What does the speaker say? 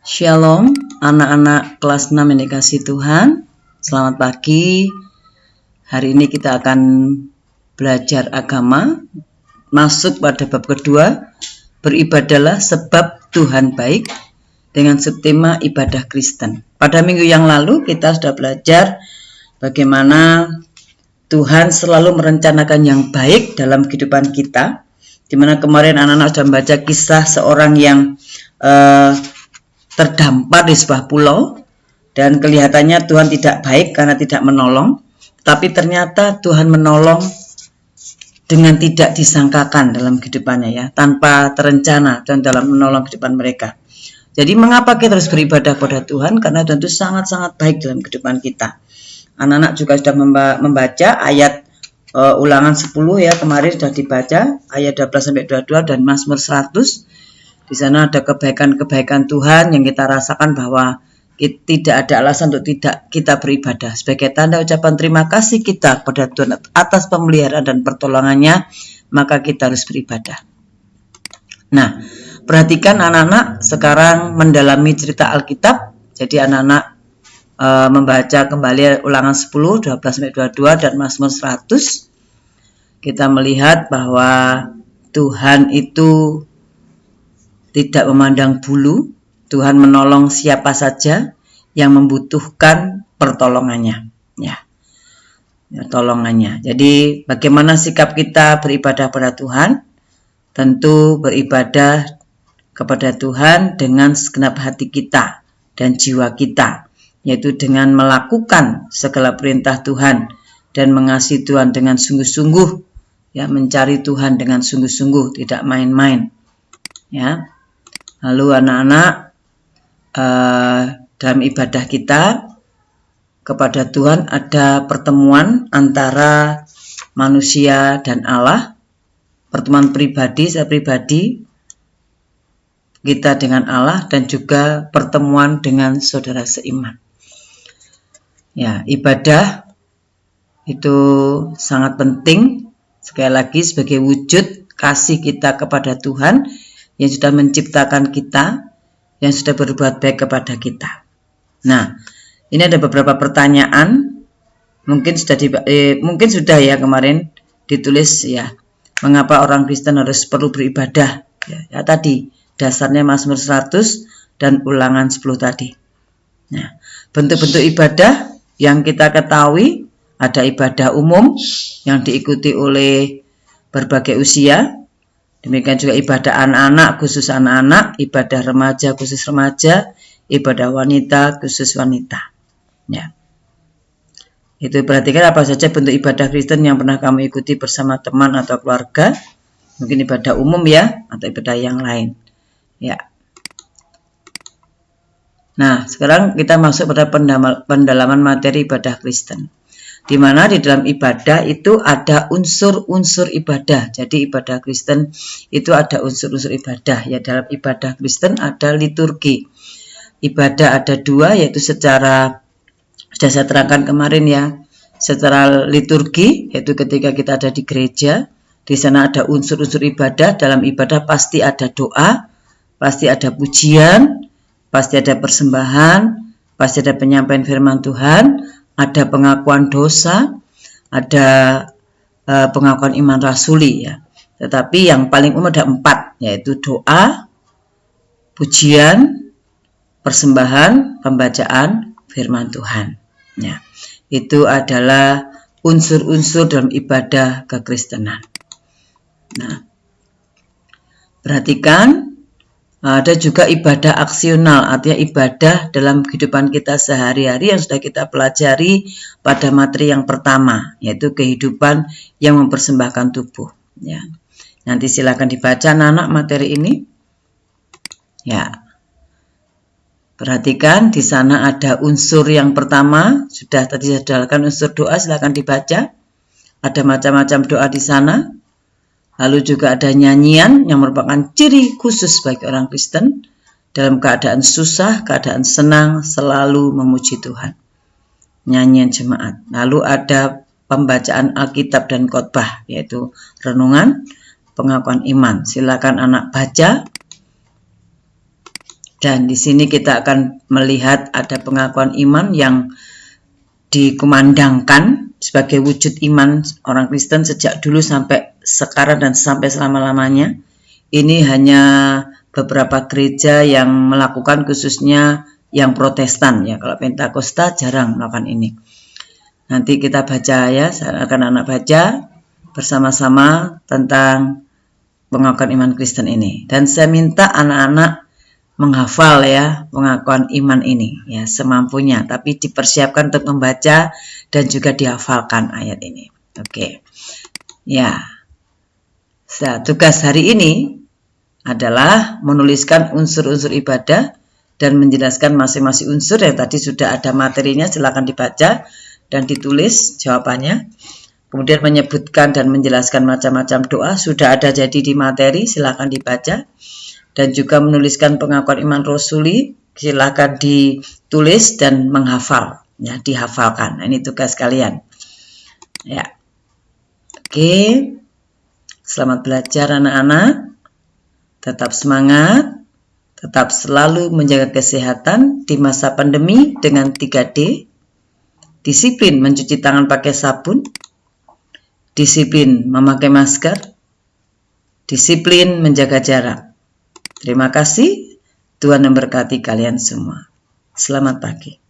Shalom, anak-anak kelas 6 yang dikasih Tuhan. Selamat pagi. Hari ini kita akan belajar agama. Masuk pada bab kedua, beribadahlah sebab Tuhan baik, dengan subtema ibadah Kristen. Pada minggu yang lalu kita sudah belajar bagaimana Tuhan selalu merencanakan yang baik dalam kehidupan kita. Dimana kemarin anak-anak sudah membaca kisah seorang yang terdampar di sebuah pulau, dan kelihatannya Tuhan tidak baik karena tidak menolong, tapi ternyata Tuhan menolong dengan tidak disangkakan dalam kehidupannya, ya, tanpa terencana dan dalam menolong kehidupan mereka. Jadi mengapa kita harus beribadah pada Tuhan? Karena Tuhan itu sangat-sangat baik dalam kehidupan kita. Anak-anak juga sudah membaca ayat Ulangan 10 ya, kemarin sudah dibaca ayat 12-22 dan Mazmur 100. Di sana ada kebaikan-kebaikan Tuhan yang kita rasakan bahwa tidak ada alasan untuk tidak kita beribadah. Sebagai tanda ucapan terima kasih kita kepada Tuhan atas pemeliharaan dan pertolongannya, maka kita harus beribadah. Nah, perhatikan anak-anak sekarang mendalami cerita Alkitab. Jadi anak-anak membaca kembali Ulangan 10, 12-22 dan Mazmur 100. Kita melihat bahwa Tuhan itu tidak memandang bulu. Tuhan menolong siapa saja yang membutuhkan pertolongannya, ya, tolongannya. Jadi bagaimana sikap kita beribadah pada Tuhan? Tentu beribadah kepada Tuhan dengan segenap hati kita dan jiwa kita, yaitu dengan melakukan segala perintah Tuhan dan mengasihi Tuhan dengan sungguh-sungguh, ya, mencari Tuhan dengan sungguh-sungguh, tidak main-main, ya. Lalu anak-anak dalam ibadah kita kepada Tuhan ada pertemuan antara manusia dan Allah, pertemuan pribadi, saya pribadi, kita dengan Allah, dan juga pertemuan dengan saudara seiman. Ya, ibadah itu sangat penting, sekali lagi sebagai wujud kasih kita kepada Tuhan yang sudah menciptakan kita, yang sudah berbuat baik kepada kita. Nah, ini ada beberapa pertanyaan, mungkin sudah ya kemarin ditulis, ya, mengapa orang Kristen perlu beribadah? Ya, tadi dasarnya Mazmur 100 dan Ulangan 10 tadi. Nah, bentuk-bentuk ibadah yang kita ketahui, ada ibadah umum yang diikuti oleh berbagai usia. Demikian juga ibadah anak-anak khusus anak-anak, ibadah remaja khusus remaja, ibadah wanita khusus wanita. Ya. Itu perhatikan apa saja bentuk ibadah Kristen yang pernah kamu ikuti bersama teman atau keluarga. Mungkin ibadah umum, ya, atau ibadah yang lain. Ya. Nah, sekarang kita masuk pada pendalaman materi ibadah Kristen. Di mana di dalam ibadah itu ada unsur-unsur ibadah. Jadi ibadah Kristen itu ada unsur-unsur ibadah. Ya, dalam ibadah Kristen ada liturgi. Ibadah ada dua, yaitu secara, sudah saya terangkan kemarin, ya, secara liturgi, yaitu ketika kita ada di gereja, di sana ada unsur-unsur ibadah. Dalam ibadah pasti ada doa, pasti ada pujian, pasti ada persembahan, pasti ada penyampaian firman Tuhan, ada pengakuan dosa, ada pengakuan iman rasuli, ya. Tetapi yang paling umum ada 4, yaitu doa, pujian, persembahan, pembacaan firman Tuhan. Ya, itu adalah unsur-unsur dalam ibadah kekristenan. Nah, perhatikan. Ada juga ibadah aksional, artinya ibadah dalam kehidupan kita sehari-hari yang sudah kita pelajari pada materi yang pertama, yaitu kehidupan yang mempersembahkan tubuh. Ya. Nanti silakan dibaca anak-anak materi ini. Ya. Perhatikan di sana ada unsur yang pertama, sudah tadi saya jelaskan unsur doa, silakan dibaca. Ada macam-macam doa di sana. Lalu juga ada nyanyian yang merupakan ciri khusus bagi orang Kristen. Dalam keadaan susah, keadaan senang, selalu memuji Tuhan. Nyanyian jemaat. Lalu ada pembacaan Alkitab dan khotbah, yaitu renungan, pengakuan iman. Silakan anak baca. Dan di sini kita akan melihat ada pengakuan iman yang dikumandangkan sebagai wujud iman orang Kristen sejak dulu sampai sekarang dan sampai selama-lamanya. Ini hanya beberapa gereja yang melakukan, khususnya yang Protestan ya. Kalau Pentakosta jarang melakukan ini. Nanti kita baca ya, saya akan anak baca bersama-sama tentang pengakuan iman Kristen ini. Dan saya minta anak-anak menghafal ya pengakuan iman ini ya semampunya, tapi dipersiapkan untuk membaca dan juga dihafalkan ayat ini. Oke. Ya. Nah, tugas hari ini adalah menuliskan unsur-unsur ibadah dan menjelaskan masing-masing unsur yang tadi sudah ada materinya, silakan dibaca dan ditulis jawabannya. Kemudian menyebutkan dan menjelaskan macam-macam doa sudah ada jadi di materi, silakan dibaca. Dan juga menuliskan pengakuan iman rasuli, silakan ditulis dan menghafal, ya dihafalkan. Nah, ini tugas kalian. Ya, oke. Selamat belajar anak-anak. Tetap semangat, tetap selalu menjaga kesehatan di masa pandemi dengan 3D. Disiplin mencuci tangan pakai sabun, disiplin memakai masker, disiplin menjaga jarak. Terima kasih, Tuhan memberkati kalian semua. Selamat pagi.